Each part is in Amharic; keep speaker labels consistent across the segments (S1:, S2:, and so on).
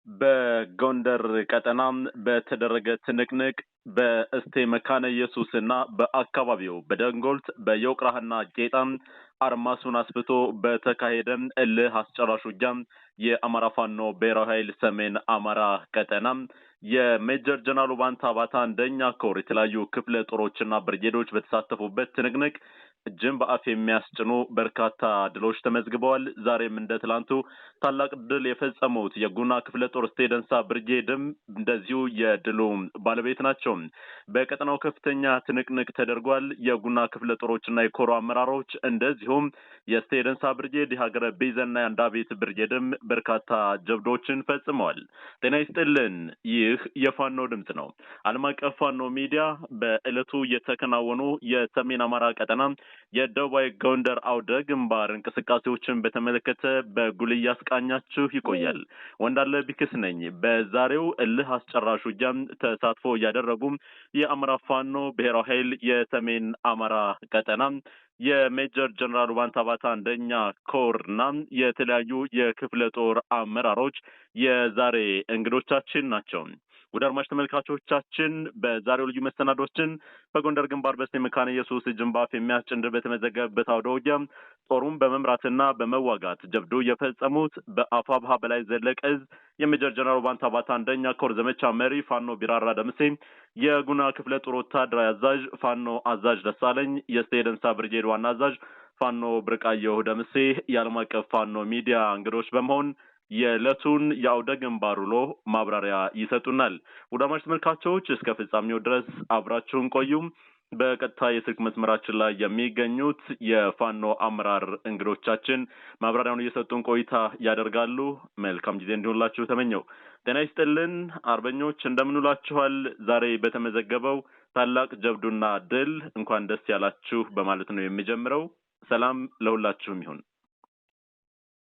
S1: በጎንደር ቀጠናም በተደረገ ትንቅንቅ በእስቴ መካነ ኢየሱስና በአካባቢው በደንጎልት በዮቅራህና ጌጣም አርማሱን አስፍቶ በተካሄደ እልህ አስጨራሽ ውጊያ የአማራ ፋኖ ብሔራዊ ኃይል ሰሜን አማራ ቀጠና የሜጀር ጀነራል ባንታ ባታ አንደኛ ኮር የተለያዩ ክፍለ ጦሮችና ብርጌዶች በተሳተፉበት ትንቅንቅ እጅን በአፍ የሚያስጭኑ በርካታ ድሎች ተመዝግበዋል። ዛሬም እንደ ትላንቱ ታላቅ ድል የፈጸሙት የጉና ክፍለ ጦር ስቴደንሳ ብርጌድም እንደዚሁ የድሉ ባለቤት ናቸው። በቀጠናው ከፍተኛ ትንቅንቅ ተደርጓል። የጉና ክፍለ ጦሮችና የኮሮ አመራሮች እንደዚሁም የስቴደንሳ ብርጌድ የሀገረ ቢዘና የአንዳቤት ብርጌድም በርካታ ጀብዶችን ፈጽመዋል። ጤና ይስጥልን። ይህ የፋኖ ድምጽ ነው። ዓለም አቀፍ ፋኖ ሚዲያ በእለቱ የተከናወኑ የሰሜን አማራ ቀጠና የደቡባዊ ጎንደር አውደ ግንባር እንቅስቃሴዎችን በተመለከተ በጉልህ ያስቃኛችሁ ይቆያል። ወንዳለ ቢክስ ነኝ። በዛሬው እልህ አስጨራሽ ውጊያም ተሳትፎ ያደረጉ የአማራ ፋኖ ብሔራዊ ኃይል የሰሜን አማራ ቀጠና የሜጀር ጀነራል ባንታ ባታ አንደኛ ኮርና የተለያዩ የክፍለ ጦር አመራሮች የዛሬ እንግዶቻችን ናቸው። ወደ አድማጭ ተመልካቾቻችን በዛሬው ልዩ መሰናዶችን በጎንደር ግንባር በስቴ መካነ ኢየሱስ ጅንባፍ የሚያስጭንድ በተመዘገበበት አውደ ውጊያ ጦሩን በመምራትና በመዋጋት ጀብዱ የፈጸሙት በአፋብሃ በላይ ዘለቀ እዝ የሜጀር ጀነራል ባንታ ባታ አንደኛ ኮር ዘመቻ መሪ ፋኖ ቢራራ ደምሴ፣ የጉና ክፍለ ጦር ወታደራዊ አዛዥ ፋኖ አዛዥ ደሳለኝ፣ የስቴደንሳ ብርጌድ ዋና አዛዥ ፋኖ ብርቃየሁ ደምሴ የዓለም አቀፍ ፋኖ ሚዲያ እንግዶች በመሆን የዕለቱን የአውደ ግንባር ውሎ ማብራሪያ ይሰጡናል። ወደ አድማጭ ተመልካቾች እስከ ፍጻሜው ድረስ አብራችሁን ቆዩ። በቀጥታ የስልክ መስመራችን ላይ የሚገኙት የፋኖ አመራር እንግዶቻችን ማብራሪያውን እየሰጡን ቆይታ ያደርጋሉ። መልካም ጊዜ እንዲሆንላችሁ ተመኘው። ጤና ይስጥልን አርበኞች፣ እንደምንውላችኋል። ዛሬ በተመዘገበው ታላቅ ጀብዱና ድል እንኳን ደስ ያላችሁ በማለት ነው የሚጀምረው። ሰላም ለሁላችሁም ይሁን።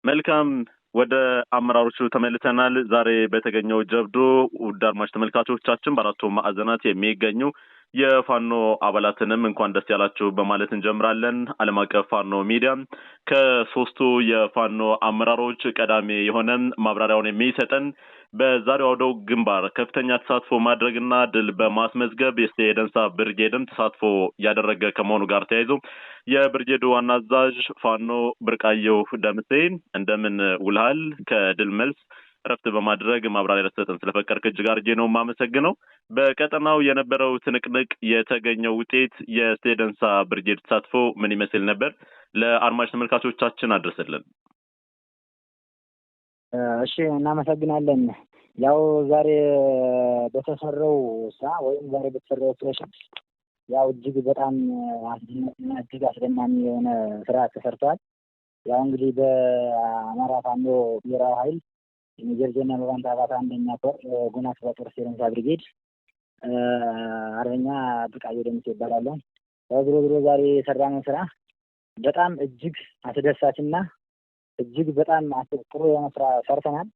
S1: መልካም ወደ አመራሮቹ ተመልሰናል። ዛሬ በተገኘው ጀብዱ ውድ አድማጭ ተመልካቾቻችን በአራቱ ማዕዘናት የሚገኙ የፋኖ አባላትንም እንኳን ደስ ያላችሁ በማለት እንጀምራለን። ዓለም አቀፍ ፋኖ ሚዲያ ከሶስቱ የፋኖ አመራሮች ቀዳሚ የሆነ ማብራሪያውን የሚሰጠን በዛሬው አውደ ግንባር ከፍተኛ ተሳትፎ ማድረግና ድል በማስመዝገብ የስቴደንሳ ብርጌድም ተሳትፎ ያደረገ ከመሆኑ ጋር ተያይዞ የብርጌዱ ዋና አዛዥ ፋኖ ብርቃየሁ ደምሴ እንደምን ውልሃል? ከድል መልስ ረፍት በማድረግ ማብራሪያ ለሰጠን ስለፈቀድክ እጅግ አድርጌ ነው የማመሰግነው። በቀጠናው የነበረው ትንቅንቅ የተገኘው ውጤት የስቴደንሳ ብርጌድ ተሳትፎ ምን ይመስል ነበር? ለአድማጭ ተመልካቾቻችን አድርስልን።
S2: እሺ፣ እናመሰግናለን። ያው ዛሬ በተሰራው ስራ ወይም ዛሬ በተሰራው ኦፕሬሽን ያው እጅግ በጣም አስደናቂና እጅግ አስደማሚ የሆነ ስራ ተሰርቷል። ያው እንግዲህ በአማራ ፋኖ ብሔራዊ ኃይል የሜጀር ጀነራል ባንታ ባታ አንደኛ ኮር ጉና ክፍለ ጦር ስቴደንሳ ብርጌድ አርበኛ ብርቃየሁ ደምሴ ይባላል። ያው ድሮ ዛሬ የሰራነው ስራ በጣም እጅግ አስደሳችና እጅግ በጣም ጥሩ የሆነ ስራ ሰርተናል።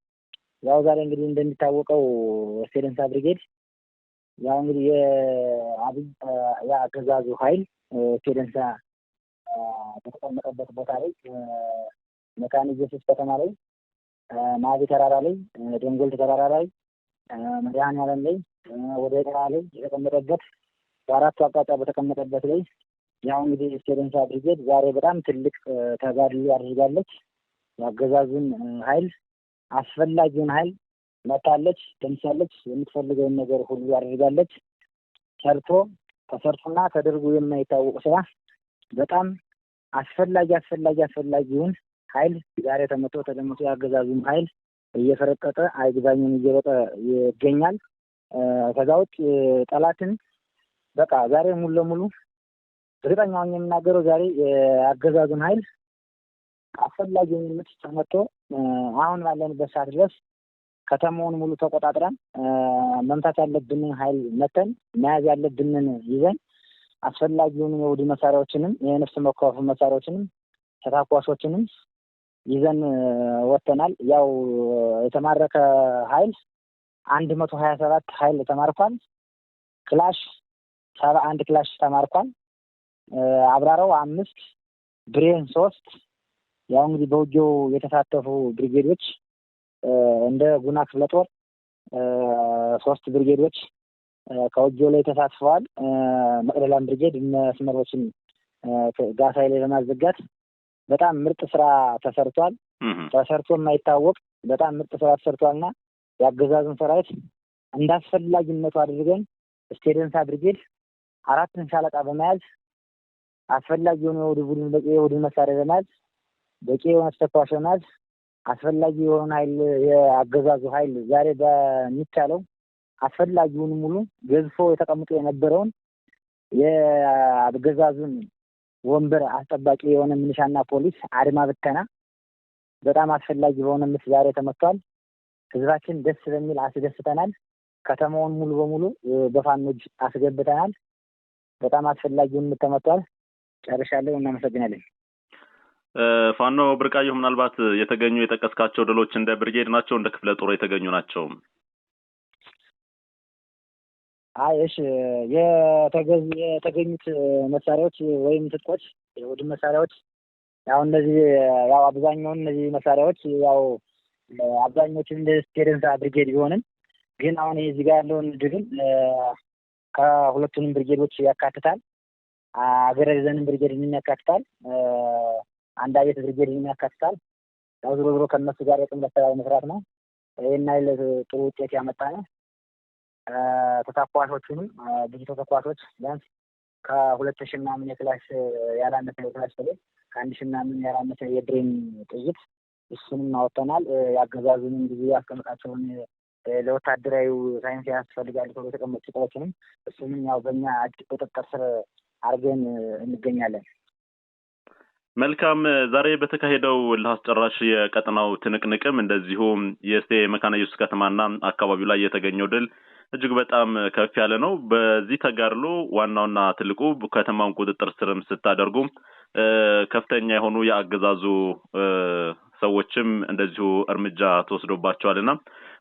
S2: ያው ዛሬ እንግዲህ እንደሚታወቀው ስቴደንሳ ብርጌድ ያው እንግዲህ የአገዛዙ ኃይል ስቴደንሳ በተቀመጠበት ቦታ ላይ መካነ ኢየሱስ ከተማ ላይ፣ ማዚ ተራራ ላይ፣ ደንጎልት ተራራ ላይ፣ መድኃኔዓለም ላይ፣ ወደ ተራ ላይ የተቀመጠበት በአራቱ አቅጣጫ በተቀመጠበት ላይ ያው እንግዲህ ስቴደንሳ ብርጌድ ዛሬ በጣም ትልቅ ተጋድሎ አድርጋለች። የአገዛዙን ኃይል አስፈላጊውን ኃይል መታለች፣ ደምሳለች። የምትፈልገውን ነገር ሁሉ አድርጋለች። ተሰርቶና ተደርጎ የማይታወቅ ስራ በጣም አስፈላጊውን ኃይል ዛሬ ተመቶ ተደምቶ የአገዛዙን ኃይል እየፈረጠጠ አይግባኝን እየወጣ ይገኛል። ከዛ ውጭ ጠላትን በቃ ዛሬ ሙሉ ለሙሉ እርግጠኛውን የምናገረው ዛሬ የአገዛዙን ኃይል አስፈላጊውን ምት ተመቶ አሁን ባለንበት ሰዓት ድረስ ከተማውን ሙሉ ተቆጣጥረን መምታት ያለብንን ኃይል መተን መያዝ ያለብንን ይዘን አስፈላጊውን የውድ መሳሪያዎችንም የነፍስ መኳፍ መሳሪያዎችንም ተታኳሾችንም ይዘን ወጥተናል። ያው የተማረከ ኃይል 127 ኃይል ተማርኳል። ክላሽ 71 ክላሽ ተማርኳል። አብራራው 5 ብሬን 3 ያው እንግዲህ በውጊያው የተሳተፉ ብሪጌዶች እንደ ጉና ክፍለ ጦር 3 ብሪጌዶች ከውጊያው ላይ ተሳትፈዋል። መቅደላን ብሪጌድ መስመሮችን ጋሳይ ላይ ለማዘጋት በጣም ምርጥ ስራ ተሰርቷል። ተሰርቶ የማይታወቅ በጣም ምርጥ ስራ ተሰርቷልና ያገዛዙን ሰራዊት እንዳስፈላጊነቱ አድርገን ስቴደንሳ ብሪጌድ 4 ሻለቃ በመያዝ አስፈላጊ የሆነ የቡድን መሳሪያ በመያዝ በቂ የሆነ ተተኳሽ በመያዝ አስፈላጊ የሆነ ኃይል የአገዛዙ ኃይል ዛሬ በሚቻለው አስፈላጊውን ሙሉ ገዝፎ የተቀምጦ የነበረውን የአገዛዙን ወንበር አስጠባቂ የሆነ ሚሊሻና ፖሊስ አድማ ብተና በጣም አስፈላጊ በሆነ ምስ ዛሬ ተመቷል። ህዝባችን ደስ በሚል አስደስተናል። ከተማውን ሙሉ በሙሉ በፋኖች አስገብተናል። በጣም አስፈላጊውን ተመቷል። ጨርሻለሁ። እናመሰግናለን።
S1: ፋኖ ብርቃየሁ ምናልባት የተገኙ የጠቀስካቸው ድሎች እንደ ብርጌድ ናቸው እንደ ክፍለ ጦር የተገኙ ናቸው?
S2: እሺ የተገኙት መሳሪያዎች ወይም ትጥቆች የቡድን መሳሪያዎች ያው እነዚህ ያው አብዛኛውን እነዚህ መሳሪያዎች ያው አብዛኞቹ እንደ ስቴደንሳ ብሪጌድ ቢሆንም ግን አሁን እዚህ ጋር ያለውን ድግም ከሁለቱንም ብሪጌዶች ያካትታል። አገረዘንን ብሪጌድን ያካትታል። አንድ አየት ብሪጌድን ያካትታል። ያው ዞሮ ዞሮ ከነሱ ጋር የጥምረት ስራ መስራት ነው። ይሄን አይል ጥሩ ውጤት ያመጣ ነው። ተተኳሾቹንም ብዙ ተተኳሾች ቢያንስ ከ2000 ምናምን የክላሽ ያላነሰ የክላሽ ተለይ ከ1000 ምናምን ያላነሰ የብሬን ጥይት እሱንም አወጣናል። ያገዛዙንም ብዙ ያስቀመጣቸውን ለወታደራዊ ሳይንስ ያስፈልጋሉ ተብሎ የተቀመጡ እቃዎችንም እሱንም ያው በእኛ ቁጥጥር ስር አድርገን እንገኛለን።
S1: መልካም። ዛሬ በተካሄደው ለአስጨራሽ የቀጠናው ትንቅንቅም እንደዚሁም የእስቴ መካነ ኢየሱስ ከተማና አካባቢው ላይ የተገኘው ድል እጅግ በጣም ከፍ ያለ ነው። በዚህ ተጋድሎ ዋናውና ትልቁ ከተማውን ቁጥጥር ስርም ስታደርጉ ከፍተኛ የሆኑ የአገዛዙ ሰዎችም እንደዚሁ እርምጃ ተወስዶባቸዋልና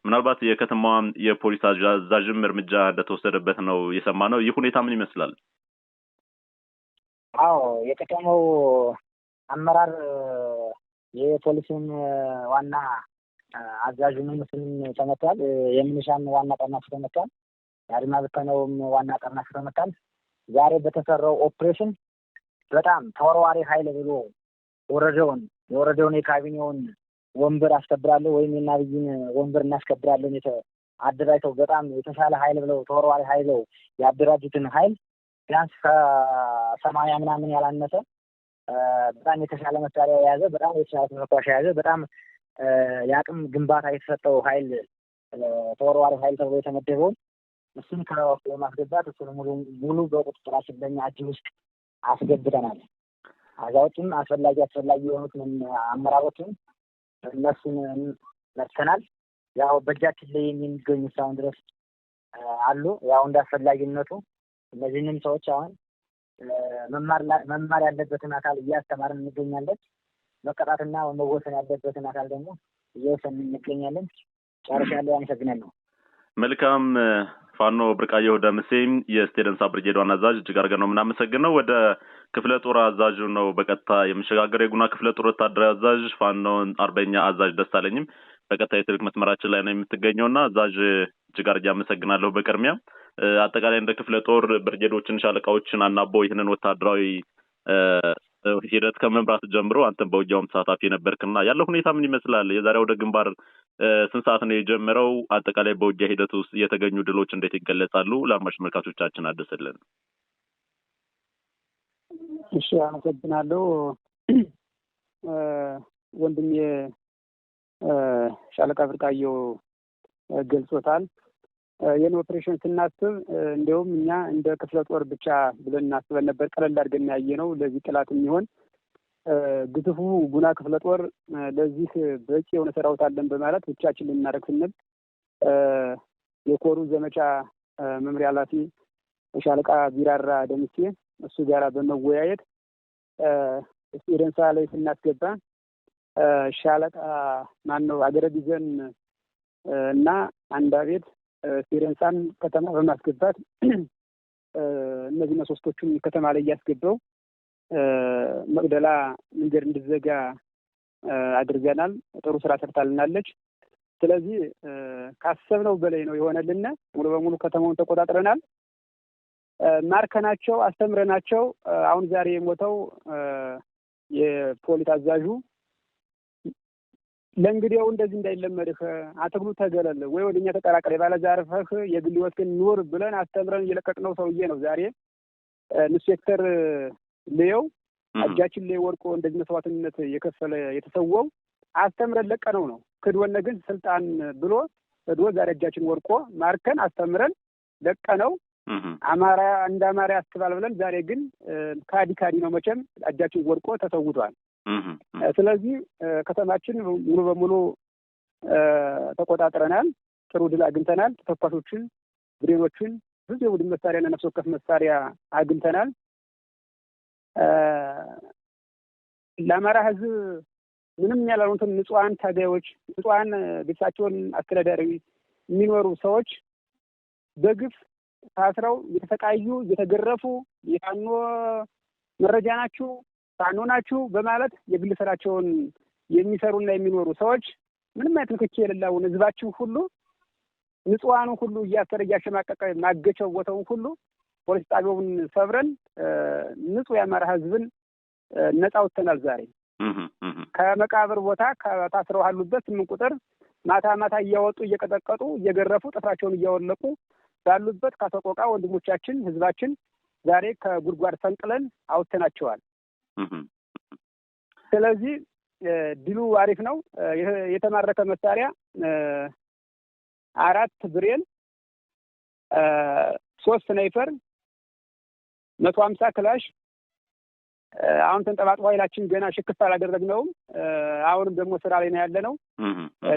S1: ምናልባት የከተማዋ የፖሊስ አዛዥም እርምጃ እንደተወሰደበት ነው የሰማነው። ይህ ሁኔታ ምን ይመስላል?
S2: የከተማው አመራር የፖሊስን ዋና አዛዡንም ምስልም ተመቷል። የሚሊሻን ዋና ቀርናሽ ተመቷል። የአድማ ብተናውም ዋና ቀርናሽ ተመቷል። ዛሬ በተሰራው ኦፕሬሽን በጣም ተወርዋሪ ኃይል ብሎ የወረደውን የካቢኔውን ወንበር አስከብራለሁ ወይም የናብይን ወንበር እናስከብራለን አደራጅተው በጣም የተሻለ ኃይል ብለው ተወርዋሪ ኃይል ያደራጁትን ኃይል ቢያንስ ከ80 ምናምን ያላነሰ በጣም የተሻለ መሳሪያ የያዘ በጣም የተሻለ ተተኳሽ የያዘ በጣም የአቅም ግንባታ የተሰጠው ኃይል ተወርዋሪ ኃይል ተብሎ የተመደበውን እሱን ከወቅቱ በማስገባት እሱን ሙሉ በቁጥጥራችን በእኛ እጅ ውስጥ አስገብተናል። አዛዎችም አስፈላጊ የሆኑት አመራሮችን እነሱን መጥተናል። ያው በእጃችን ላይ የሚገኙ እስካሁን ድረስ አሉ። ያው እንደ አስፈላጊነቱ እነዚህንም ሰዎች አሁን መማር ያለበትን አካል እያስተማርን እንገኛለን። መቀጣትና መወሰን ያለበትን አካል ደግሞ እየወሰንን እንገኛለን። ጨርሻለሁ። አመሰግናለሁ።
S1: መልካም። ፋኖ ብርቃየሁ ደምሴ የስቴደንሳ ብሪጌድ ዋና አዛዥ እጅግ አድርገን ነው የምናመሰግነው። ወደ ክፍለ ጦር አዛዡ ነው በቀጥታ የምሸጋገር። የጉና ክፍለ ጦር ወታደራዊ አዛዥ ፋኖ አርበኛ አዛዥ ደሳለኝም በቀጥታ የስልክ መስመራችን ላይ ነው የምትገኘውና አዛዥ እጅግ አድርጌ አመሰግናለሁ። በቅድሚያ አጠቃላይ እንደ ክፍለ ጦር ብርጌዶችን ሻለቃዎችን አናቦ ይህንን ወታደራዊ ሂደት ከመምራት ጀምሮ አንተም በውጊያውም ተሳታፊ ነበርክና ያለው ሁኔታ ምን ይመስላል? የዛሬ ወደ ግንባር ስንት ሰዓት ነው የጀመረው? አጠቃላይ በውጊያ ሂደት ውስጥ የተገኙ ድሎች እንዴት ይገለጻሉ? ለአድማጭ ተመልካቾቻችን አድርስልን።
S3: እሺ፣ አመሰግናለሁ። ወንድሜ ሻለቃ ብርቃየሁ ገልጾታል። የኔ ኦፕሬሽን ስናስብ እንደውም እኛ እንደ ክፍለ ጦር ብቻ ብለን እናስበን ነበር። ቀለል አድርገን ያየነው ለዚህ ጥላት የሚሆን ግዙፉ ጉና ክፍለ ጦር ለዚህ በቂ የሆነ ሰራዊት አለን በማለት ብቻችን ልናደርግ ስንል የኮሩ ዘመቻ መምሪያ ኃላፊ ሻለቃ ቢራራ ደምሴ እሱ ጋራ በመወያየት ስቴደንሳ ላይ ስናስገባ ሻለቃ አገረ ቢዘን እና አንድ አቤት ስቴደንሳን ከተማ በማስገባት እነዚህ ሶስቶቹን ከተማ ላይ ያስገባው መቅደላ መንገድ እንዲዘጋ አድርገናል። ጥሩ ስራ ሰርታልናለች። ስለዚህ ካሰብነው በላይ ነው የሆነልን። ሙሉ በሙሉ ከተማውን ተቆጣጥረናል። ማርከናቸው፣ አስተምረናቸው አሁን ዛሬ የሞተው የፖሊስ አዛዡ ለእንግዲያው እንደዚህ እንዳይለመድህ አትግሉ ተገለል ወይ ወደኛ ተቀላቀለ ባለዛርፈህ የግል ወስከን ኑር ብለን አስተምረን እየለቀቅነው ሰውዬ ነው ዛሬ ኢንስፔክተር ለየው እጃችን ላይ ወርቆ እንደዚህ መስዋዕትነት የከፈለ የተሰወው አስተምረን ለቀነው ነው። ክድወነ ግን ስልጣን ብሎ ወዶ ዛሬ እጃችን ወርቆ ማርከን አስተምረን ለቀነው። አማራ እንደ አማራ ያስባል ብለን ዛሬ ግን ካዲ ነው መቼም እጃችን ወርቆ ተሰውቷል። ስለዚህ ከተማችን ሙሉ በሙሉ ተቆጣጥረናል። ጥሩ ድል አግኝተናል። ተኳሾችን፣ ብሬኖችን፣ ብዙ የቡድን መሳሪያና ነፍስ ወከፍ መሳሪያ አግኝተናል። ለአማራ ሕዝብ ምንም ያላሉትን ንጹሃን ታጋዮች፣ ንጹሃን ቤተሰባቸውን አስተዳዳሪ የሚኖሩ ሰዎች በግፍ ታስረው እየተሰቃዩ እየተገረፉ የፋኖ መረጃ ናችሁ ፋኖ ናችሁ በማለት የግል ስራቸውን የሚሰሩና የሚኖሩ ሰዎች ምንም አይነት ንክኪ የሌለውን ህዝባችሁ ሁሉ ንጹሃኑ ሁሉ እያሰረ እያሸማቀቀ ማገቸው ቦታውን ሁሉ ፖሊስ ጣቢያውን ሰብረን ንጹህ የአማራ ህዝብን ነፃ ወጥተናል። ዛሬ ከመቃብር ቦታ ከታስረው ያሉበት 8 ቁጥር ማታ እያወጡ እየቀጠቀጡ እየገረፉ ጥፍራቸውን እያወለቁ ባሉበት ካሰቆቃ ወንድሞቻችን ህዝባችን ዛሬ ከጉድጓድ ፈንቅለን አውጥተናቸዋል። ስለዚህ ድሉ አሪፍ ነው። የተማረከ መሳሪያ 4 ብሬን፣ 3 ስናይፐር፣ 150 ክላሽ አሁን ተንጠባጥቦ ኃይላችን ገና ሽክፍ አላደረግነውም። አሁንም ደግሞ ስራ ላይ ነው ያለነው።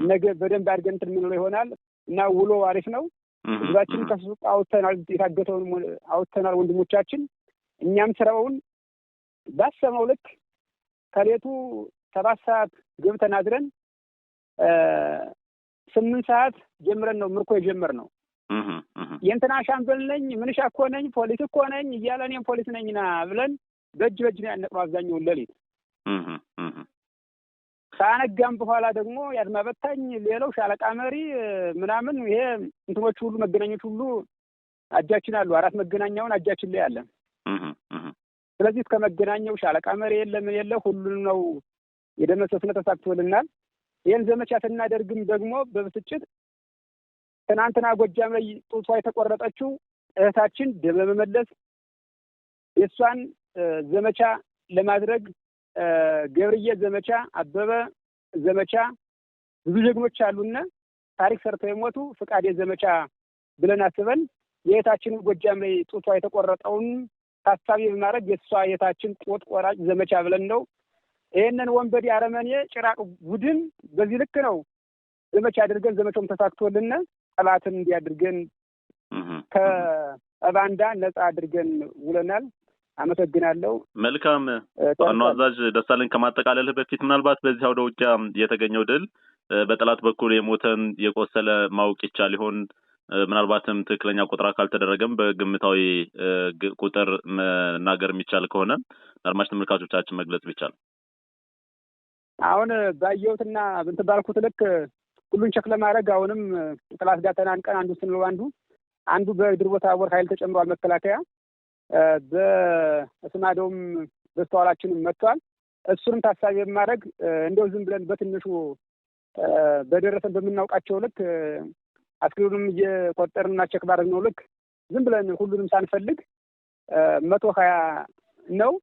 S3: ነገ በደንብ አድርገን እንትን የምንለው ይሆናል እና ውሎ አሪፍ ነው። ህዝባችን ከሱቅ አውጥተናል። የታገተውን አውጥተናል ወንድሞቻችን። እኛም ስራውን ባሰመው ልክ ከሌቱ 7 ሰዓት ገብተን አድረን 8 ሰዓት ጀምረን ነው ምርኮ የጀመርነው። የእንትና ሻምበል ነኝ ምንሻ እኮ ነኝ ፖሊስ እኮ ነኝ እያለ እኔም ፖሊስ ነኝና ብለን በእጅ ነው ያነቅነው አብዛኛውን ሌሊት። ካነጋም በኋላ ደግሞ ያድማ በታኝ ሌላው ሻለቃ መሪ ምናምን ይሄ እንትኖች ሁሉ መገናኞች ሁሉ እጃችን አሉ። 4 መገናኛውን እጃችን ላይ አለ። ስለዚህ እስከ መገናኛው ሻለቃ መሪ የለ ሁሉን ነው የደመሰስነው። ተሳክቶልናል። ይሄን ዘመቻ ስናደርግም ደግሞ በብስጭት ትናንትና ጎጃም ላይ ጡቷ የተቆረጠችው እህታችን ደም ለመመለስ የሷን ዘመቻ ለማድረግ ገብርዬ ዘመቻ፣ አበበ ዘመቻ ብዙ ጀግኖች አሉና ታሪክ ሰርተው የሞቱ ፍቃዴ ዘመቻ ብለን አስበን የእህታችን ጎጃም ላይ ጡቷ የተቆረጠውን ታሳቢ በማድረግ የሷ የታችን ጡት ቆራጭ ዘመቻ ብለን ነው ይሄንን ወንበዴ አረመኔ ጭራቅ ቡድን በዚህ ልክ ነው ዘመቻ አድርገን ዘመቻውም ተሳክቶልን ጠላትን እንዲያድርገን ከባንዳ ነፃ አድርገን ውለናል። አመሰግናለሁ። መልካም።
S1: ዋናው አዛዥ ደሳለኝ ከማጠቃለልህ በፊት ምናልባት በዚህ አውደ ውጊያ የተገኘው ድል በጠላት በኩል የሞተን የቆሰለ ማወቅ ይቻል ይሆን? ምናልባትም ትክክለኛ ቁጥር ካልተደረገም በግምታዊ ቁጥር መናገር የሚቻል ከሆነ አድማጭ ተመልካቾቻችን መግለጽ ቢቻል።
S3: አሁን ባየሁትና እንትን ባልኩት ልክ ሁሉን ቸክ ለማድረግ አሁንም ጠላት ጋር ተናንቀን አንዱ ስንለው አንዱ በድር ቦታ ወር ኃይል ተጨምሯል። መከላከያ በስማዶም በስተዋላችንም መጥቷል። እሱንም ታሳቢ በማድረግ እንደው ዝም ብለን በትንሹ በደረሰን በምናውቃቸው ልክ አስክሬኑንም እየቆጠርንና ቸክ ባደረግነው ልክ ዝም ብለን ሁሉንም ሳንፈልግ 120 ነው።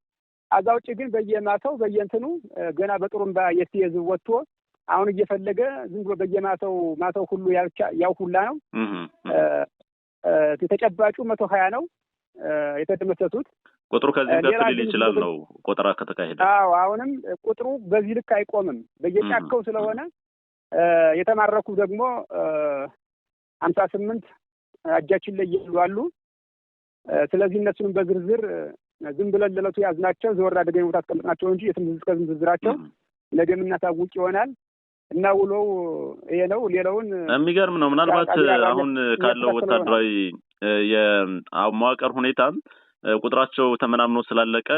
S3: አዛ ውጭ ግን በየማታው በየእንትኑ ገና በጥሩምባ የሲየዝ ወጥቶ አሁን እየፈለገ ዝም ብሎ በየማታው ሁሉ ያው ሁላ ነው። ተጨባጩ 120 ነው የተደመሰሱት። ቁጥሩ ከዚህ ከፍ ሊል ይችላል ነው ቆጠራ ከተካሄደ። አዎ አሁንም ቁጥሩ በዚህ ልክ አይቆምም። በየጫካው ስለሆነ የተማረኩ ደግሞ 58 እጃችን ላይ ይሏሉ። ስለዚህ እነሱንም በዝርዝር ዝም ብለን ለለቱ ያዝናቸው ዘወር አድርገን ቦታ አስቀምጥናቸው እንጂ የስም ዝርዝራቸው ነገ የምናሳውቅ ይሆናል እና ውሎው ይሄ ነው። ሌላውን የሚገርም ነው። ምናልባት አሁን ካለው ወታደራዊ የመዋቅር ሁኔታ
S1: ቁጥራቸው ተመናምኖ ስላለቀ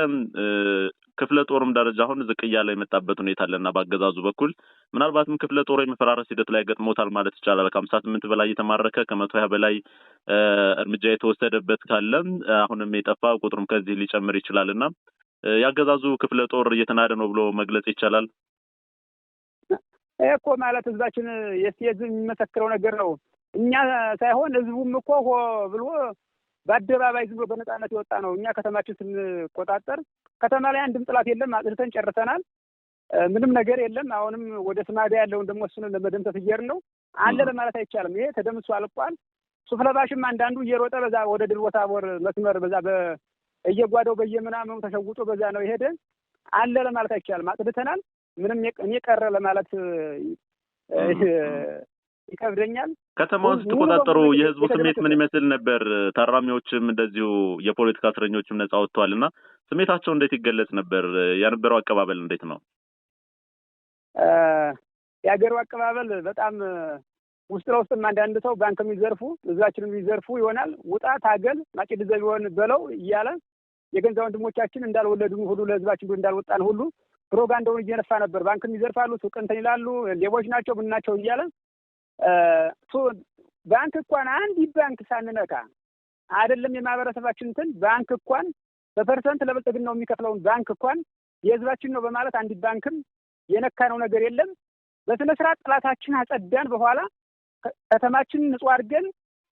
S1: ክፍለ ጦርም ደረጃ አሁን ዝቅ እያለ የመጣበት ሁኔታ አለና በአገዛዙ በኩል ምናልባትም ክፍለ ጦር የመፈራረስ ሂደት ላይ ገጥሞታል ማለት ይቻላል። ከ58 በላይ የተማረከ ከ120 በላይ እርምጃ የተወሰደበት ካለ አሁንም የጠፋ ቁጥሩም ከዚህ ሊጨምር ይችላልና ያገዛዙ ክፍለ ጦር እየተናደ ነው ብሎ መግለጽ ይቻላል።
S3: እኮ ማለት ህዝባችን የህዝብ የሚመሰክረው ነገር ነው። እኛ ሳይሆን ህዝቡም እኮ ብሎ በአደባባይ ዝም ብሎ በነፃነት የወጣ ነው። እኛ ከተማችን ስንቆጣጠር ከተማ ላይ አንድም ጥላት የለም፣ አጥልተን ጨርሰናል። ምንም ነገር የለም። አሁንም ወደ ስማዳ ያለውን ደግሞ እሱን ለመደምሰስ እየሄድን ነው። አለ ለማለት አይቻልም። ይሄ ተደምሶ አልቋል። ሱፍለባሽም አንዳንዱ እየሮጠ በዛ ወደ ድል ታቦር መስመር በዛ እየጓደው በየምናምኑ ተሸውጦ በዛ ነው የሄደ። አለ ለማለት አይቻልም። አጥልተናል። ምንም እኔ ቀረ ለማለት ይከብደኛል።
S1: ከተማውን ስትቆጣጠሩ የህዝቡ ስሜት ምን ይመስል ነበር? ታራሚዎችም እንደዚሁ የፖለቲካ እስረኞችም ነፃ ወጥተዋልና ስሜታቸው እንዴት ይገለጽ ነበር? ያነበረው አቀባበል እንዴት ነው?
S3: የሀገሩ አቀባበል በጣም ውስጥ ለውስጥም አንዳንድ ሰው ባንክ የሚዘርፉ ህዝባችንን የሚዘርፉ ይሆናል። ውጣ ታገል ማጭድ ዘቢሆን በለው እያለ የገንዛ ወንድሞቻችን እንዳልወለዱ ሁሉ ለህዝባችን እንዳልወጣን ሁሉ ፕሮፓጋንዳውን እየነፋ ነበር። ባንክ የሚዘርፋሉ፣ ሱቅ እንትን ይላሉ፣ ሌቦች ናቸው ምን ናቸው እያለ ባንክ እንኳን አንድ ባንክ ሳንነካ አይደለም የማህበረሰባችን እንትን ባንክ እንኳን በፐርሰንት ለብልጽግናው የሚከፍለውን ባንክ እንኳን የህዝባችን ነው በማለት አንድ ባንክም የነካነው ነገር የለም። በስነ ስርዓት ጥላታችን አጸዳን። በኋላ ከተማችን ንጹህ አድርገን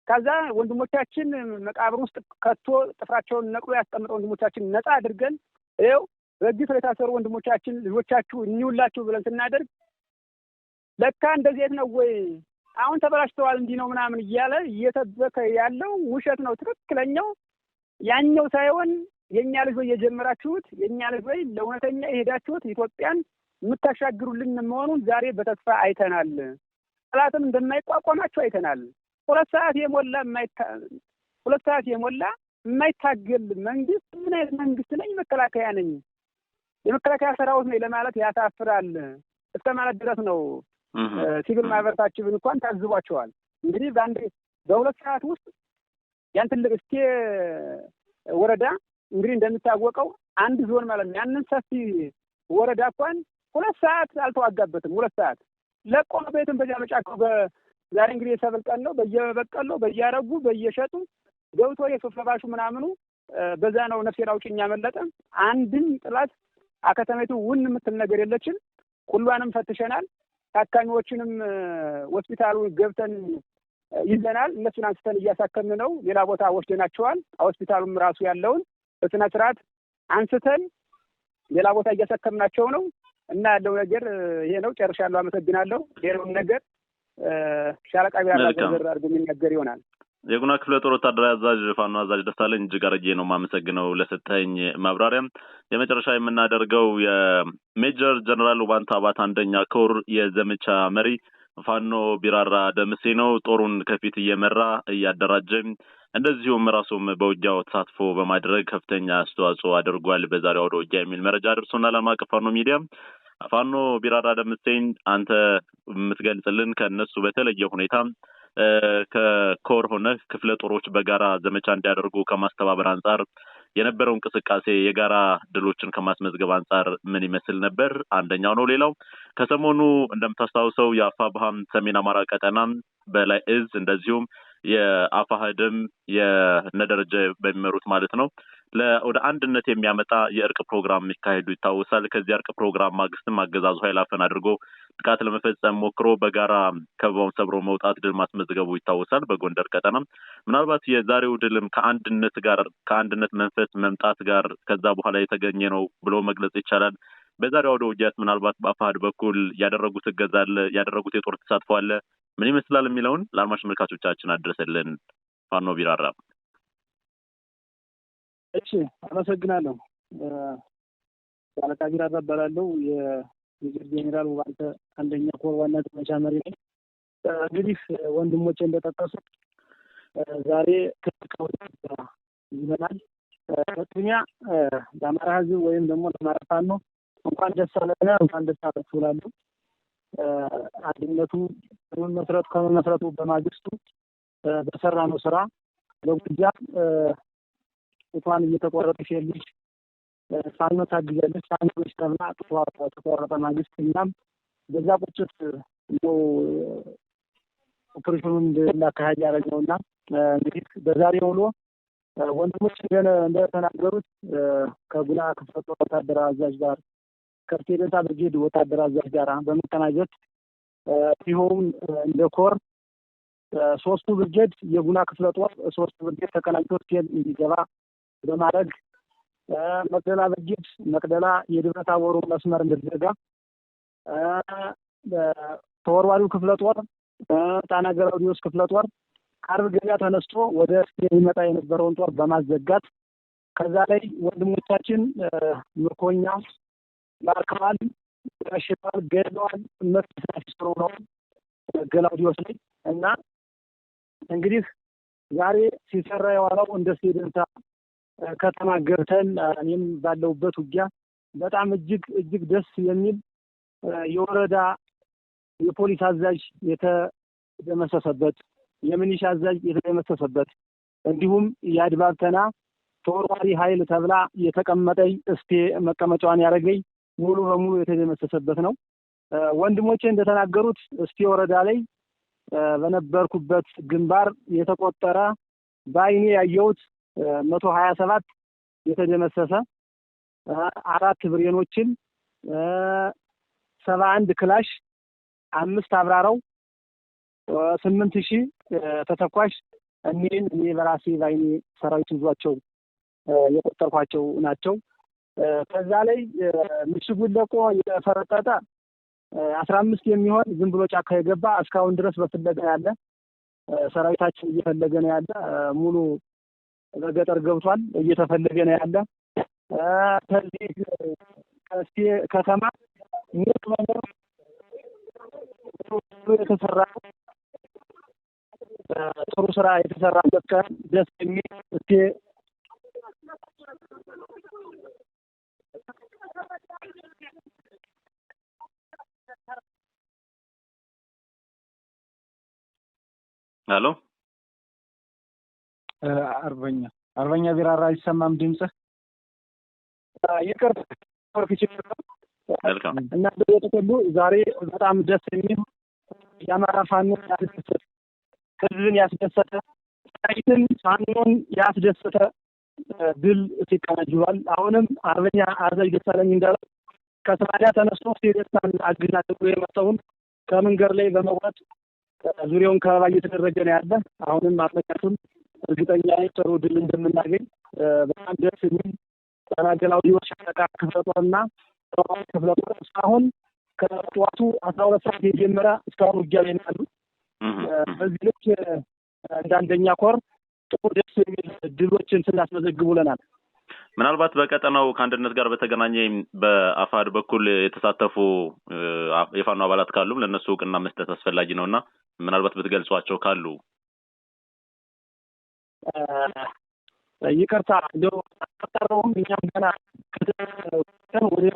S3: ከዛ ወንድሞቻችን መቃብር ውስጥ ከቶ ጥፍራቸውን ነቅሎ ያስቀምጠው ወንድሞቻችን ነፃ አድርገን ይኸው በግፍ የታሰሩ ወንድሞቻችን ልጆቻችሁ እንውላችሁ ብለን ስናደርግ ለካ እንደዚህ ነው ወይ አሁን ተበላሽተዋል እንዲህ ነው ምናምን እያለ እየተበከ ያለው ውሸት ነው። ትክክለኛው ያኛው ሳይሆን የኛ ልጅ የጀመራችሁት የኛ ልጅ ለእውነተኛ የሄዳችሁት ኢትዮጵያን የምታሻግሩልን መሆኑን ዛሬ በተስፋ አይተናል። ጠላትም እንደማይቋቋማችሁ አይተናል። 2 ሰዓት የሞላ የማይታገል መንግስት ምን አይነት መንግስት ነኝ? መከላከያ ነኝ፣ የመከላከያ ሰራዊት ነኝ ለማለት ያሳፍራል እስከ ማለት ድረስ ነው። ሲቪል ማህበረሰባችን እንኳን ታዝቧቸዋል። እንግዲህ በ2 ሰዓት ውስጥ ያን ትልቅ እስቴ ወረዳ እንግዲህ እንደሚታወቀው አንድ ዞን ማለት ነው። ያንን ሰፊ ወረዳ እንኳን 2 ሰዓት አልተዋጋበትም። 2 ሰዓት ለቆ ቤቱን በዚያ መጫከው ዛሬ እንግዲህ የሰብል ቀን ነው። በየበቀሎ በየአረጉ በየሸጡ ገብቶ የሱፍለባሹ ምናምኑ በዛ ነው ነፍሴን አውጭኝ ያመለጠ። አንድም ጥላት አከተማይቱ ውን የምትል ነገር የለችም። ሁሏንም ፈትሸናል። ታካሚዎችንም ሆስፒታሉ ገብተን ይዘናል። እነሱን አንስተን እያሳከምን ነው። ሌላ ቦታ ወስደናቸዋል። ሆስፒታሉም ራሱ ያለውን በስነ ስርዓት አንስተን ሌላ ቦታ እያሳከምናቸው ነው እና ያለው ነገር ይሄ ነው። ጨርሻለሁ። አመሰግናለሁ። ሌላውን ነገር ሻለቃ ቢራራ ዘር አድርጎ የሚነገር ይሆናል።
S1: የጉና ክፍለ ጦር ወታደራዊ አዛዥ ፋኖ አዛዥ ደሳለኝ እጅግ አድርጌ ነው የማመሰግነው ለሰጠኝ ማብራሪያ። የመጨረሻ የምናደርገው የሜጀር ጀነራል ዋንታ አባት አንደኛ ኮር የዘመቻ መሪ ፋኖ ቢራራ ደምሴ ነው። ጦሩን ከፊት እየመራ እያደራጀ እንደዚሁም ራሱም በውጊያው ተሳትፎ በማድረግ ከፍተኛ አስተዋጽኦ አድርጓል በዛሬው አውደ ውጊያ የሚል መረጃ ደርሶናል። ዓለም አቀፍ ፋኖ ሚዲያ ፋኖ ቢራራ ደምሴን አንተ የምትገልጽልን ከነሱ በተለየ ሁኔታ ከኮር ሆነ ክፍለ ጦሮች በጋራ ዘመቻ እንዲያደርጉ ከማስተባበር አንጻር የነበረው እንቅስቃሴ የጋራ ድሎችን ከማስመዝገብ አንጻር ምን ይመስል ነበር? አንደኛው ነው። ሌላው ከሰሞኑ እንደምታስታውሰው የአፋብሃም ሰሜን አማራ ቀጠና በላይ እዝ እንደዚሁም የአፋህድም የነደረጀ በሚመሩት ማለት ነው ወደ አንድነት የሚያመጣ የእርቅ ፕሮግራም የሚካሄዱ ይታወሳል። ከዚህ እርቅ ፕሮግራም ማግስትም አገዛዙ ኃይል አፈን አድርጎ ጥቃት ለመፈጸም ሞክሮ በጋራ ከበባውን ሰብሮ መውጣት ድል ማስመዝገቡ ይታወሳል። በጎንደር ቀጠና ምናልባት የዛሬው ድልም ከአንድነት መንፈስ መምጣት ጋር ከዛ በኋላ የተገኘ ነው ብሎ መግለጽ ይቻላል። በዛሬው አውደ ውጊያት ምናልባት በአፋህድ በኩል ያደረጉት እገዛ አለ፣ ያደረጉት የጦር ተሳትፎ አለ፣ ምን ይመስላል የሚለውን ለአድማጭ ተመልካቾቻችን አድርሰልን ፋኖ ቢራራ።
S3: እሺ፣ አመሰግናለሁ። ሻለቃ ቢራራ እባላለሁ። የሜጀር ጄኔራል ውባንተ አንደኛ ኮር ዋና ዘመቻ መሪ ነኝ። እንግዲህ ወንድሞቼ እንደጠቀሱት ዛሬ ትልቅ ውጤት ይዘናል። በቅድሚያ ለአማራ ሕዝብ ወይም ደግሞ ለአማራ ፋኖ እንኳን ደስ አለን፣ እንኳን ደስ አላችሁ እላለሁ። አንድነቱ ከመመስረቱ በማግስቱ በሰራነው ስራ በጎጃም ጡቷን እየተቆረጠች ልጅ ፋኖ ታግዛለች ፋኖች ተብላ ጡቷ ተቆረጠ ማግስት እናም በዛ ቁጭት ነው ኦፕሬሽኑን እንዳካሄድ ያደረግነውና እንግዲህ በዛሬው ውሎ ወንድሞች እንደተናገሩት ከጉና ክፍለ ጦር ወታደራዊ አዛዥ ጋር ከርቴደታ ብርጌድ ወታደራዊ አዛዥ ጋር በመቀናጀት ሲሆን እንደ ኮር ሶስቱ ብርጌድ የጉና ክፍለ ጦር ሶስቱ ብርጌድ ተቀናጅቶ ሲል እንዲገባ በማድረግ መቅደላ ብርጌድ መቅደላ የደብረ ታቦሩ መስመር እንድትዘጋ ተወርዋሪው ክፍለ ጦር ጣና ገላውዲዮስ ክፍለ ጦር አርብ ገበያ ተነስቶ ወደ የሚመጣ የነበረውን ጦር በማዘጋት ከዛ ላይ ወንድሞቻችን ምርኮኛ ማርከዋል፣ ተሽጧል፣ ገድለዋል፣ መፍትሄ ነው ገላውዲዮስ ላይ እና እንግዲህ ዛሬ ሲሰራ የዋለው እንደ ሴደንታ ከተማ ገብተን እኔም ባለውበት ውጊያ በጣም እጅግ ደስ የሚል የወረዳ የፖሊስ አዛዥ የተደመሰሰበት የሚኒሻ አዛዥ የተደመሰሰበት እንዲሁም የአድባብተና ተወርዋሪ ኃይል ተብላ የተቀመጠኝ እስቴ መቀመጫዋን ያደረገኝ ሙሉ በሙሉ የተደመሰሰበት ነው። ወንድሞቼ እንደተናገሩት እስቴ ወረዳ ላይ በነበርኩበት ግንባር የተቆጠረ በአይኔ ያየሁት 127 የተደመሰሰ 4 ብሬኖችን 71 ክላሽ 5 አብራራው 8000 ተተኳሽ እኔ በራሴ ባይኔ ሰራዊት ይዟቸው የቆጠርኳቸው ናቸው። ከዛ ላይ ምሽጉን ለቆ የፈረጠጠ 15 የሚሆን ዝም ብሎ ጫካ የገባ እስካሁን ድረስ በፍለጋ ያለ ሰራዊታችን እየፈለገ ነው ያለ። ሙሉ በገጠር ገብቷል፣ እየተፈለገ ነው ያለ። ከዚህ ከስቴ ከተማ ሙሉ በሙሉ የተሰራ ጥሩ ስራ የተሰራበት ቀን ደስ የሚል እስቴ
S1: ሄሎ
S4: አርበኛ ቢራራ አይሰማም ድምጽህ?
S3: ይቅርታ
S1: መልካም
S3: እና በተቀበሉ ዛሬ በጣም ደስ የሚል የአማራ ፋኖ ያስደሰተ ህዝብን ያስደሰተ ሳይትን ፋኖን ያስደሰተ ድል ሲቀናጅዋል። አሁንም አርበኛ አዛዥ ደሳለኝ እንዳለው ከስራዳ ተነስቶ ሲደስታን አግና ተብሎ የመጣውን ከመንገድ ላይ በመውጣት ዙሪያውን ከበባ እየተደረገ ነው ያለ። አሁንም አመቻቹን እርግጠኛ ነኝ ጥሩ ድል እንደምናገኝ። በጣም ደስ የሚል ተናገላው ሻለቃ ክፍለ ጦርና ክፍለ ጦር እስካሁን ከጠዋቱ 12 ሰዓት የጀመረ እስካሁን ውጊያ ላይ ያሉ በዚህ ልክ እንዳንደኛ ኮር ጥሩ ደስ የሚል ድሎችን ስናስመዘግብ ውለናል።
S1: ምናልባት በቀጠናው ከአንድነት ጋር በተገናኘ በአፋድ በኩል የተሳተፉ የፋኖ አባላት ካሉም ለነሱ እውቅና መስጠት አስፈላጊ ነውና ምናልባት ብትገልጿቸው ካሉ።
S3: ይቅርታ እንደው ተጠራውም እኛም ገና ከተን ወደ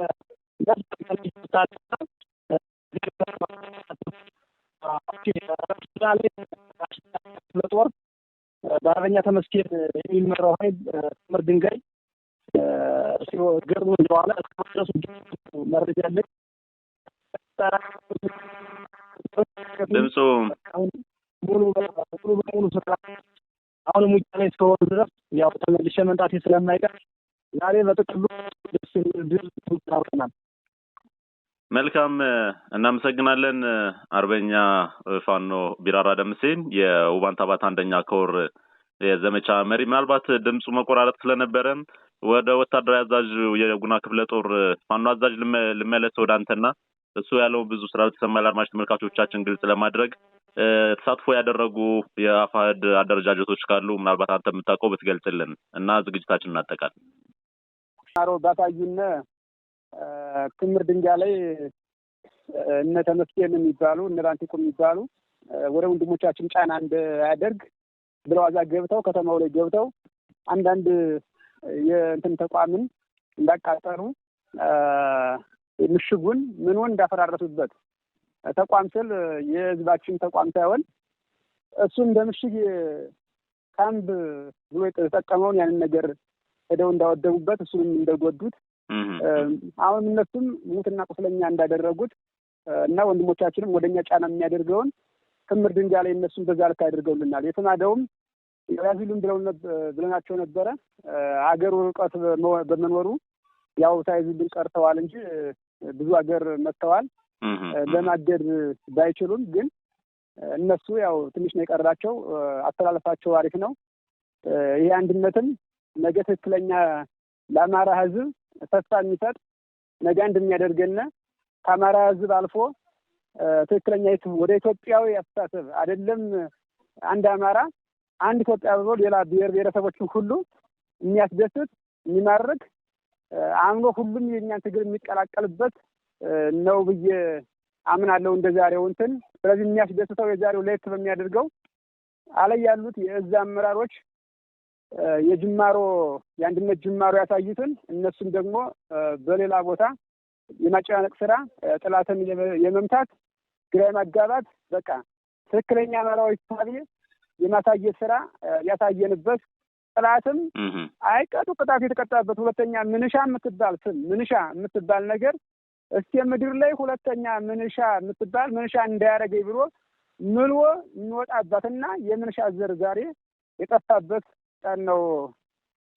S3: በአርበኛ ተመስገን የሚመራው ኃይል ትምር ድንጋይ ገርሞ እንደዋለ እስከደረሱ መረጃ አለ።
S1: ድምፁ
S3: ሙሉ በሙሉ ስራ አሁንም ውጭ ላይ እስከሆኑ ድረስ ያው ተመልሼ መምጣቴ ስለማይቀር ዛሬ በጥቅሉ ደስ የሚል ድል ታውቀናል።
S1: መልካም እናመሰግናለን። አርበኛ ፋኖ ቢራራ ደምሴን የውባንታባት አንደኛ ኮር የዘመቻ መሪ። ምናልባት ድምፁ መቆራረጥ ስለነበረ ወደ ወታደራዊ አዛዥ የጉና ክፍለ ጦር ፋኖ አዛዥ ልመለስ ወደ አንተና እሱ ያለው ብዙ ስራ ተሰማል። አድማጭ ተመልካቾቻችን ግልጽ ለማድረግ ተሳትፎ ያደረጉ የአፋድ አደረጃጀቶች ካሉ ምናልባት አንተ የምታውቀው ብትገልጽልን እና ዝግጅታችንን እናጠቃለን።
S3: አሮ ባታዩነ ትምር ድንጋይ ላይ እነ ተመስገን የሚባሉ እነ ባንቲኮ የሚባሉ ወደ ወንድሞቻችን ጫና እንዳያደርግ ብለው አዛ ገብተው ከተማው ላይ ገብተው አንዳንድ የእንትን ተቋምን እንዳቃጠሩ ምሽጉን ምኑን እንዳፈራረሱበት ተቋም ስል የህዝባችን ተቋም ሳይሆን እሱ እንደ ምሽግ ካምፕ ብሎ የተጠቀመውን ያንን ነገር ሄደው እንዳወደሙበት እሱንም እንደጎዱት አሁን እነሱም ሙትና ቁስለኛ እንዳደረጉት እና ወንድሞቻችንም ወደኛ ጫና የሚያደርገውን ክምር ድንጋይ ላይ እነሱም በዛ ልክ አድርገውልናል። የተማደውም ያዚሉን ብለናቸው ነበረ። ሀገሩ ርቀት በመኖሩ ያው ሳይዙልን ቀርተዋል እንጂ ብዙ ሀገር መጥተዋል። ለማገድ ባይችሉም ግን እነሱ ያው ትንሽ ነው የቀራቸው። አስተላለፋቸው አሪፍ ነው። ይሄ አንድነትም ነገ ትክክለኛ ለአማራ ሕዝብ ተስፋ የሚሰጥ ነገ እንደሚያደርገን ከአማራ ሕዝብ አልፎ ትክክለኛ ወደ ኢትዮጵያዊ አስተሳሰብ አይደለም አንድ አማራ አንድ ኢትዮጵያ ብሎ ሌላ ብሔር ብሔረሰቦችን ሁሉ የሚያስደስት የሚማርክ አምኖ ሁሉም የኛን ትግል የሚቀላቀልበት ነው ብዬ አምናለሁ። እንደዛሬው እንትን ስለዚህ የሚያስደስተው የዛሬው ለየት በሚያደርገው አላይ ያሉት የእዝ አመራሮች የጅማሮ የአንድነት ጅማሮ ያሳዩትን እነሱም ደግሞ በሌላ ቦታ የማጨናነቅ ስራ ጥላትን የመምታት ግራ ማጋባት በቃ ትክክለኛ አማራዊ ታቢ የማሳየት ስራ ያሳየንበት ጥላትም አይቀጡ ቅጣት የተቀጣበት ሁለተኛ ምንሻ የምትባል ነገር እስቲ ምድር ላይ ሁለተኛ ምንሻ እንዳያረገኝ ብሎ ምልዎ የሚወጣበትና የምንሻ ዘር ዛሬ የጠፋበት ቀን ነው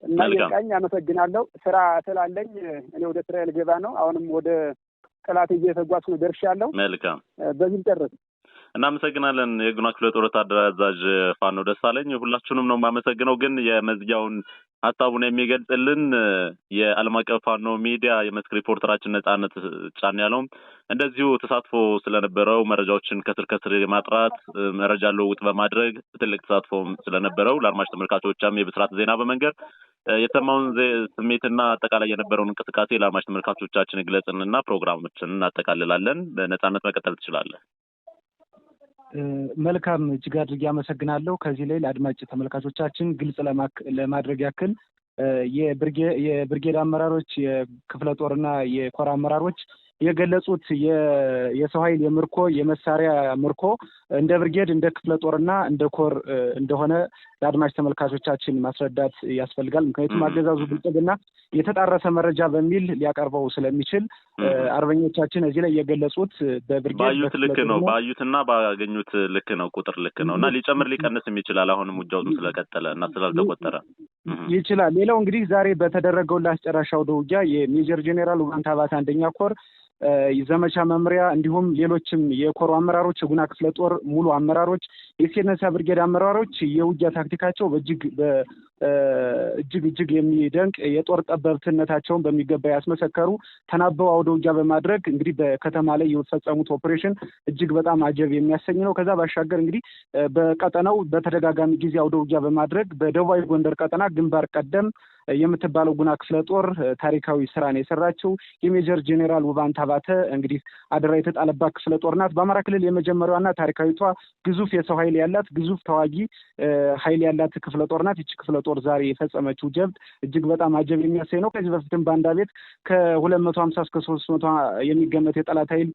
S3: እና የቃኝ አመሰግናለሁ። ስራ ስላለኝ እኔ ወደ እስራኤል ገባ ነው። አሁንም ወደ ቅላት እየተጓዝኩ ነው ደርሻለሁ።
S1: መልካም
S3: በዚህ ጨርስ።
S1: እናመሰግናለን። የጉና ክፍለ ጦር ወታደራዊ አዛዥ ፋኖ ደሳለኝ ሁላችሁንም ነው የማመሰግነው። ግን የመዝጊያውን ሀሳቡን የሚገልጽልን የዓለም አቀፍ ፋኖ ሚዲያ የመስክ ሪፖርተራችን ነጻነት ጫን ያለው እንደዚሁ ተሳትፎ ስለነበረው መረጃዎችን ከስር የማጥራት መረጃ ለውጥ በማድረግ ትልቅ ተሳትፎ ስለነበረው ለአድማጭ ተመልካቾችም የብስራት ዜና በመንገር የተሰማውን ስሜትና አጠቃላይ የነበረውን እንቅስቃሴ ለአድማጭ ተመልካቾቻችን ይግለጽንና ፕሮግራማችንን እናጠቃልላለን። ነጻነት መቀጠል ትችላለህ።
S4: መልካም እጅግ አድርጌ አመሰግናለሁ። ከዚህ ላይ ለአድማጭ ተመልካቾቻችን ግልጽ ለማድረግ ያክል የብርጌድ አመራሮች የክፍለ ጦርና የኮር አመራሮች የገለጹት የሰው ኃይል የምርኮ የመሳሪያ ምርኮ እንደ ብርጌድ እንደ ክፍለ ጦርና እንደ ኮር እንደሆነ ለአድማጭ ተመልካቾቻችን ማስረዳት ያስፈልጋል። ምክንያቱም አገዛዙ ብልጽግና የተጣረሰ መረጃ በሚል ሊያቀርበው ስለሚችል አርበኞቻችን እዚህ ላይ የገለጹት በብርጌድ ባዩት
S1: ልክ ነው፣ ባዩትና ባገኙት ልክ ነው፣ ቁጥር ልክ ነው እና ሊጨምር ሊቀንስም ይችላል። አሁንም ውጊያውም ስለቀጠለ እና ስላልተቆጠረ
S4: ይችላል። ሌላው እንግዲህ ዛሬ በተደረገው ለአስጨራሽ አውደ ውጊያ የሜጀር ጄኔራል ውባንተ አባተ አንደኛ ኮር የዘመቻ መምሪያ እንዲሁም ሌሎችም የኮር አመራሮች የጉና ክፍለ ጦር ሙሉ አመራሮች የሴነሳ ብርጌድ አመራሮች የውጊያ ታክቲካቸው እጅግ የሚደንቅ የጦር ጠበብትነታቸውን በሚገባ ያስመሰከሩ ተናበው አውደ ውጊያ በማድረግ እንግዲህ በከተማ ላይ የተፈጸሙት ኦፕሬሽን እጅግ በጣም አጀብ የሚያሰኝ ነው። ከዛ ባሻገር እንግዲህ በቀጠናው በተደጋጋሚ ጊዜ አውደ ውጊያ በማድረግ በደቡባዊ ጎንደር ቀጠና ግንባር ቀደም የምትባለው ጉና ክፍለ ጦር ታሪካዊ ስራን የሰራችው የሜጀር ጄኔራል ውባንተ አባተ እንግዲህ አደራ የተጣለባት ክፍለ ጦር ናት። በአማራ ክልል የመጀመሪያዋና ታሪካዊቷ ግዙፍ የሰው ኃይል ያላት ግዙፍ ተዋጊ ኃይል ያላት ክፍለ ጦር ናት። ይቺ ክፍለ ጦር ዛሬ የፈጸመችው ጀብድ እጅግ በጣም አጀብ የሚያሳይ ነው። ከዚህ በፊትም ባንዳ ቤት ከ250 እስከ 300 የሚገመት የጠላት ኃይል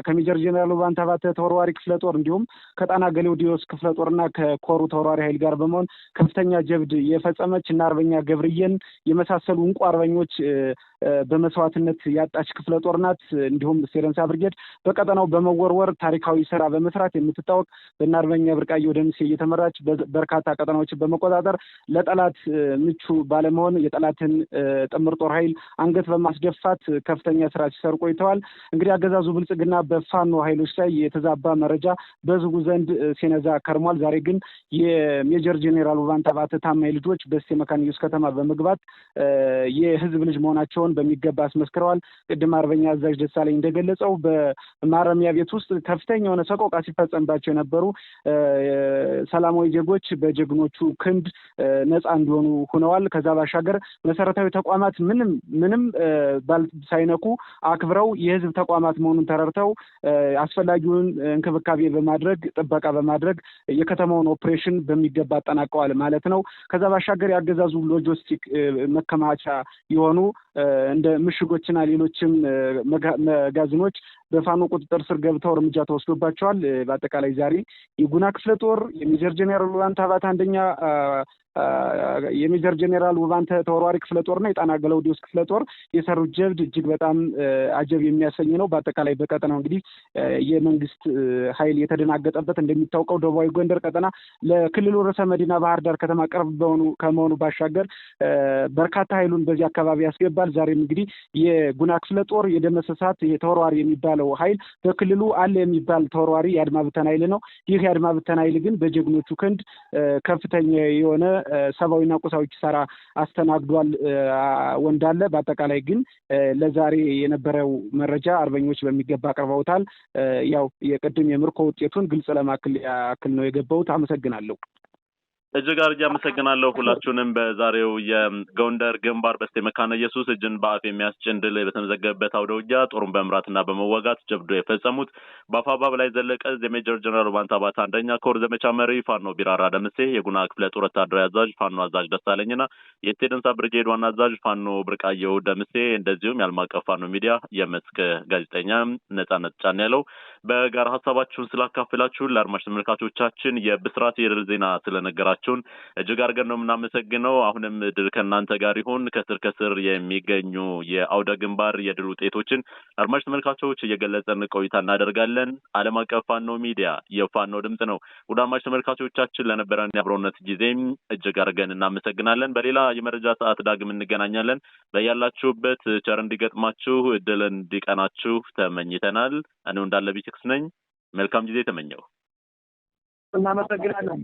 S4: ከሜጀር ጄኔራል ውባንተ አባተ ተወርዋሪ ክፍለ ጦር እንዲሁም ከጣና ገሌውዲዮስ ክፍለ ጦርና ከኮሩ ተወርዋሪ ኃይል ጋር በመሆን ከፍተኛ ጀብድ የፈጸመች እና አርበኛ ገብርዬን የመሳሰሉ እንቁ አርበኞች በመስዋዕትነት ያጣች ክፍለ ጦር ናት። እንዲሁም ሴረንሳ ብርጌድ በቀጠናው በመወርወር ታሪካዊ ስራ በመስራት የምትታወቅ በእነ አርበኛ ብርቃየሁ ደምሴ እየተመራች በርካታ ቀጠናዎችን በመቆጣጠር ለጠላት ምቹ ባለመሆን የጠላትን ጥምር ጦር ኃይል አንገት በማስደፋት ከፍተኛ ስራ ሲሰሩ ቆይተዋል። እንግዲህ አገዛዙ ብልጽግና በፋኖ ኃይሎች ላይ የተዛባ መረጃ በህዝቡ ዘንድ ሲነዛ ከርሟል። ዛሬ ግን የሜጀር ጄኔራል ውባንተ አባተ ታማኝ ልጆች በስቴ መካኒዮስ ከተማ በመግባት የህዝብ ልጅ መሆናቸውን በሚገባ አስመስክረዋል። ቅድም አርበኛ አዛዥ ደሳለኝ እንደገለጸው በማረሚያ ቤት ውስጥ ከፍተኛ የሆነ ሰቆቃ ሲፈጸምባቸው የነበሩ ሰላማዊ ዜጎች በጀግኖቹ ክንድ ነፃ እንዲሆኑ ሆነዋል። ከዛ ባሻገር መሰረታዊ ተቋማት ምንም ሳይነኩ አክብረው የህዝብ ተቋማት መሆኑን ተረድተው አስፈላጊውን እንክብካቤ በማድረግ ጥበቃ በማድረግ የከተማውን ኦፕሬሽን በሚገባ አጠናቀዋል ማለት ነው። ከዛ ባሻገር ያገዛዙ ሎጂስቲክ መከማቻ የሆኑ እንደ ምሽጎችና ሌሎችም መጋዘኖች በፋኖ ቁጥጥር ስር ገብተው እርምጃ ተወስዶባቸዋል። በአጠቃላይ ዛሬ የጉና ክፍለ ጦር የሜጀር ጄኔራል ውባንተ አባተ አንደኛ የሜጀር ጄኔራል ውባንተ ተወርዋሪ ክፍለ ጦርና የጣና ገላውዲዮስ ክፍለ ጦር የሰሩት ጀብድ እጅግ በጣም አጀብ የሚያሰኝ ነው። በአጠቃላይ በቀጠናው እንግዲህ የመንግስት ኃይል የተደናገጠበት እንደሚታወቀው ደቡባዊ ጎንደር ቀጠና ለክልሉ ርዕሰ መዲና ባህር ዳር ከተማ ቅርብ ከመሆኑ ባሻገር በርካታ ኃይሉን በዚህ አካባቢ ያስገባል። ዛሬም እንግዲህ የጉና ክፍለ ጦር የደመሰሳት የተወርዋሪ የሚባለው ኃይል በክልሉ አለ የሚባል ተወርዋሪ የአድማ ብተና ኃይል ነው። ይህ የአድማ ብተና ኃይል ግን በጀግኖቹ ክንድ ከፍተኛ የሆነ ሰብአዊና ቁሳዊ ኪሳራ አስተናግዷል ወንዳለ። በአጠቃላይ ግን ለዛሬ የነበረው መረጃ አርበኞች በሚገባ አቅርበውታል። ያው የቅድም የምርኮ ውጤቱን ግልጽ ለማክል ያክል ነው የገባሁት። አመሰግናለሁ።
S1: እጅግ አድርጌ አመሰግናለሁ ሁላችሁንም። በዛሬው የጎንደር ግንባር በስቴ መካነ ኢየሱስ እጅን በአፍ የሚያስጭን ድል በተመዘገበበት አውደ ውጊያ ጦሩን በመምራትና በመዋጋት ጀብዶ የፈጸሙት በአፋባ በላይ ዘለቀ የሜጀር ጀነራል ውባንተ አባተ አንደኛ ኮር ዘመቻ መሪ ፋኖ ቢራራ ደምሴ፣ የጉና ክፍለ ጦር ወታደራዊ አዛዥ ፋኖ አዛዥ ደሳለኝና የቴደንሳ ብርጌድ ዋና አዛዥ ፋኖ ብርቃየው ደምሴ፣ እንደዚሁም የዓለም አቀፍ ፋኖ ሚዲያ የመስክ ጋዜጠኛ ነጻነት ጫን ያለው በጋራ ሀሳባችሁን ስላካፍላችሁን ለአድማጭ ተመልካቾቻችን የብስራት የድል ዜና ስለነገራችሁን እጅግ አድርገን ነው የምናመሰግነው። አሁንም ድል ከእናንተ ጋር ይሁን። ከስር የሚገኙ የአውደ ግንባር የድል ውጤቶችን አድማጭ ተመልካቾች እየገለጸን ቆይታ እናደርጋለን። ዓለም አቀፍ ፋኖ ሚዲያ የፋኖ ድምጽ ነው። ወደ አድማጭ ተመልካቾቻችን ለነበረን የአብሮነት ጊዜም እጅግ አድርገን እናመሰግናለን። በሌላ የመረጃ ሰዓት ዳግም እንገናኛለን። በያላችሁበት ቸር እንዲገጥማችሁ እድል እንዲቀናችሁ ተመኝተናል። እኔው እንዳለ ቢችክስ ነኝ። መልካም ጊዜ ተመኘው።
S3: እናመሰግናለን።